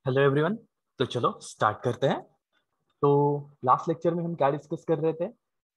Hello everyone. तो चलो start करते हैं। तो लास्ट लेक्चर में हम क्या डिस्कस कर रहे थे?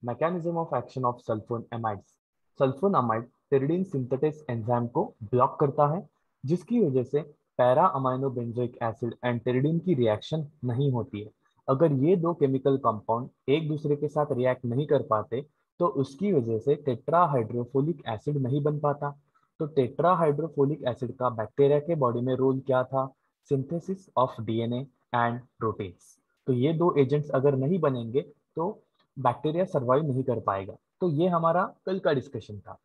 Mechanism of action of sulphone amides. Sulphone amide pyridine synthetase enzyme को ब्लॉक करता है, जिसकी वजह से para amino benzoic acid and pyridine की रिएक्शन नहीं होती है। अगर ये दो केमिकल कंपाउंड एक दूसरे के साथ रिएक्ट नहीं कर पाते तो उसकी वजह से टेट्राहाइड्रोफोलिक एसिड नहीं बन पाता। तो टेट्राहाइड्रोफोलिक एसिड का बैक्टीरिया के बॉडी में रोल क्या था? Synthesis of DNA and proteins. तो ये दो एजेंट्स अगर नहीं बनेंगे तो बैक्टीरिया सरवाइव नहीं कर पाएगा। तो ये हमारा कल का डिस्कशन था।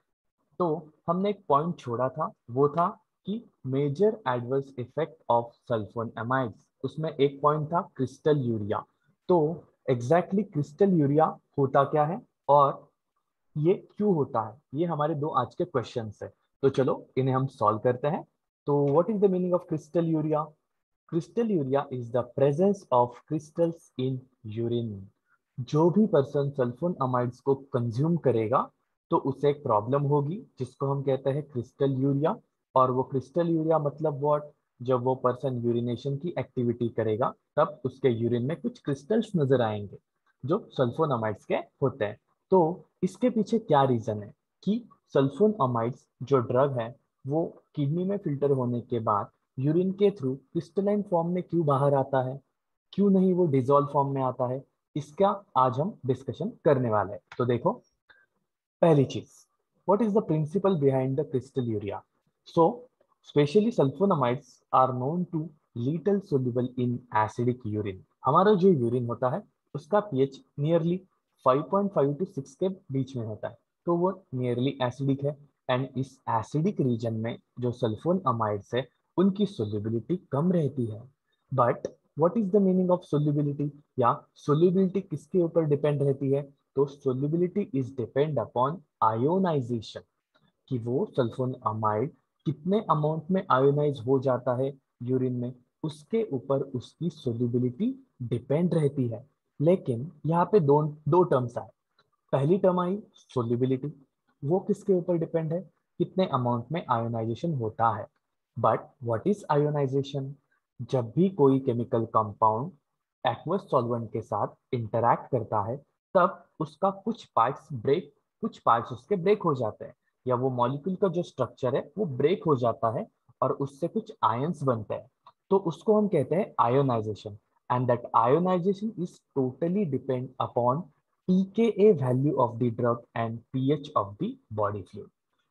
तो हमने एक पॉइंट छोड़ा था, वो था कि major adverse effect of sulphonamides. उसमें एक पॉइंट था क्रिस्टल यूरिया। तो एग्जैक्टली क्रिस्टल यूरिया होता क्या है और ये क्यों होता है, ये हमारे दो आज के क्वेश्चंस है। तो चलो इन्हें हम सॉल्व करते हैं। तो what is the meaning of crystal urea? Crystal urea is the presence of crystals in urine. जो भी पर्सन सल्फोन अमाइड्स को कंज्यूम करेगा तो उसे एक प्रॉब्लम होगी जिसको हम कहते हैं क्रिस्टल यूरिया। और वो क्रिस्टल यूरिया मतलब व्हाट? जब वो पर्सन यूरिनेशन की एक्टिविटी करेगा तब उसके यूरिन में कुछ क्रिस्टल्स नजर आएंगे जो सल्फोन अमाइड्स के होते हैं। तो इसके पीछे क्या रीजन है कि सल्फोन अमाइड्स जो ड्रग है वो किडनी में फिल्टर होने के बाद यूरिन के थ्रू क्रिस्टलाइन फॉर्म में क्यों बाहर आता है, क्यों नहीं वो डिजोल्व फॉर्म में आता है? इसका आज हम डिस्कशन करने वाले हैं। तो देखो, पहली चीज, what is the principle behind the crystalluria? So specially sulphonamides are known to little soluble in acidic urine. हमारा जो यूरिन होता है उसका पीएच नियरली 5.5 टू 6 के बीच में होता है, तो वो नियरली एसिडिक है। एंड इस एसिडिक रीजन में जो सल्फोन अमाइड्स है उनकी सोल्यूबिलिटी कम रहती है। But what is the meaning of solubility, या सोल्यूबिलिटी किसके ऊपर डिपेंड रहती है? तो solubility is depend upon ionisation, कि वो सल्फोन अमाइड कितने अमाउंट में आयोनाइज हो जाता है यूरिन में, उसके ऊपर उसकी सोल्यूबिलिटी डिपेंड रहती है। लेकिन यहाँ पे दो दो टर्म्स आए। पहली टर्म आई सोल्यूबिलिटी, वो किसके ऊपर डिपेंड है? कितने अमाउंट में आयोनाइजेशन होता है। But what is ionisation? जब भी कोई केमिकल कंपाउंड एक्वस सॉल्वेंट के साथ इंटरैक्ट करता है तब उसका कुछ पार्ट्स उसके ब्रेक हो जाते हैं, या वो मॉलिक्यूल का जो स्ट्रक्चर है वो ब्रेक हो जाता है और उससे कुछ आयंस बनते हैं। तो उसको हम कहते हैं ionization. And that ionization is totally depend upon pKa value of the drug and pH of the body fluid.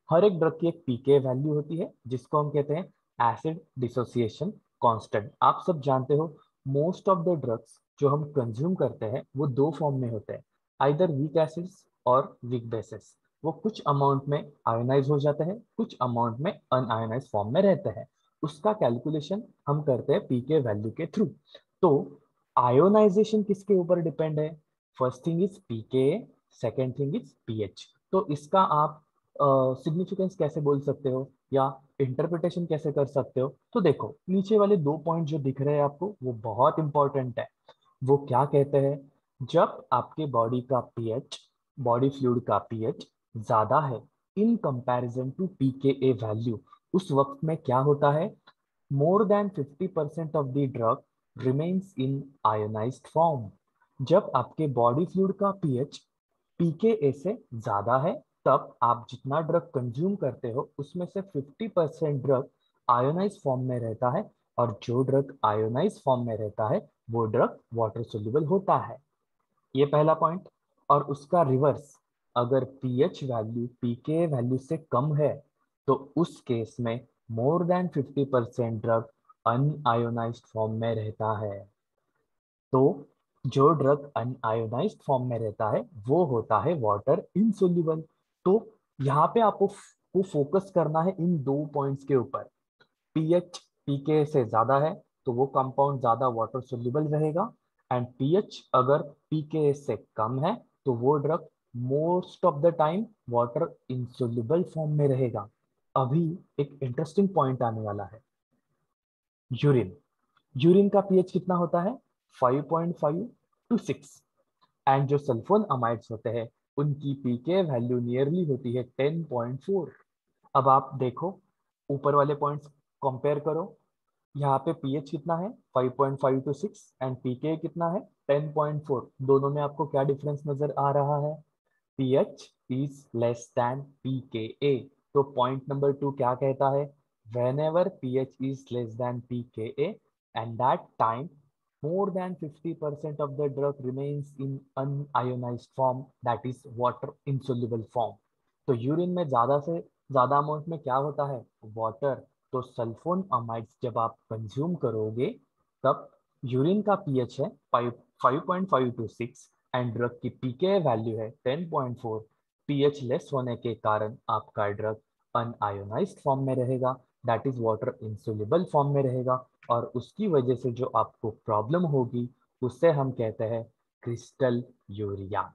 हर एक ड्रग की एक pKa वैल्यू होती है जिसको हम कहते हैं एसिड डिसोसिएशन कांस्टेंट। आप सब जानते हो मोस्ट ऑफ द ड्रग्स जो हम कंज्यूम करते हैं वो दो फॉर्म में होते हैं, आइदर वीक एसिड्स और वीक बेसिस। वो कुछ अमाउंट में आयोनाइज हो जाते हैं, कुछ अमाउंट में अनआयोनाइज फॉर्म में रहते हैं। उसका कैलकुलेशन हम करते हैं पीके वैल्यू के थ्रू। तो आयोनाइजेशन किसके ऊपर डिपेंड है? First thing is pK, second thing is pH. तो इसका आप सिग्निफिकेंस कैसे बोल सकते हो या इंटरप्रिटेशन कैसे कर सकते हो? तो देखो, नीचे वाले दो पॉइंट जो दिख रहे हैं आपको वो बहुत इंपॉर्टेंट है। वो क्या कहते हैं? जब आपके बॉडी का पीएच, बॉडी फ्लूइड का पीएच ज्यादा है in comparison to pKa value, उस वक्त में क्या होता है? More than 50% of the drug remains in ionised form. जब आपके बॉडी फ्लूइड का पीएच पीकेए से ज्यादा है तब आप जितना ड्रग कंज्यूम करते हो उसमें से 50% ड्रग आयोनाइज फॉर्म में रहता है, और जो ड्रग आयोनाइज फॉर्म में रहता है वो ड्रग वाटर सोल्यूबल होता है। ये पहला पॉइंट। और उसका रिवर्स, अगर पीएच वैल्यू पीके वैल्यू से कम है तो उस केस में मोर देन 50% ड्रग अनआयोनाइज्ड फॉर्म में रहता है। तो जो ड्रग अनआयोनाइज्ड फॉर्म में रहता है वो होता है वाटर इनसोल्यूबल। तो यहाँ पे आपको को फोकस करना है इन दो पॉइंट्स के ऊपर। पीएच पीके से ज्यादा है तो वो कंपाउंड ज्यादा वाटर सोल्यूबल रहेगा, एंड पीएच अगर पीके से कम है तो वो drug most of the time water insoluble form में रहेगा। अभी एक इंटरेस्टिंग पॉइंट आने वाला है, यूरिन। यूरिन का पीएच कितना होता है? 5.5 टू 6। एंड जो सल्फोन अमाइड्स होते हैं उनकी पीके वैल्यू नियरली होती है 10.4। अब आप देखो, ऊपर वाले पॉइंट्स कंपेयर करो। यहाँ पे pH कितना है 5.5 to 6 एंड pK कितना है 10.4। दोनों में आपको क्या डिफरेंस नजर आ रहा है? pH is less than pKa। तो पॉइंट नंबर 2 क्या कहता है? whenever pH is less than pKa and that time more than 50% of the drug remains in unionized form, that is water insoluble form। तो urine में ज्यादा से ज्यादा amount में क्या होता है? वाटर। तो सल्फोन अमाइड्स जब आप कंज्यूम करोगे तब यूरिन का पीएच है 5.5 टू 6 एंड ड्रग की पीके वैल्यू है 10.4। पीएच लेस होने के कारण आपका ड्रग अनआयोनाइज्ड फॉर्म में रहेगा, दैट इज वाटर इंसोल्युबल फॉर्म में रहेगा, और उसकी वजह से जो आपको प्रॉब्लम होगी उससे हम कहते हैं क्रिस्टल यूरिया।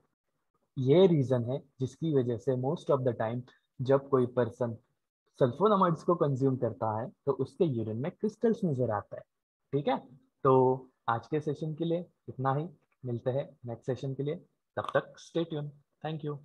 ये रीजन है जिसकी वजह से मोस्ट ऑफ द टाइम जब कोई पर्सन सल्फोनामाइड्स को कंज्यूम करता है तो उसके यूरिन में क्रिस्टल्स नजर आता है। ठीक है, तो आज के सेशन के लिए इतना ही। मिलते हैं नेक्स्ट सेशन के लिए, तब तक स्टे ट्यून। Thank you.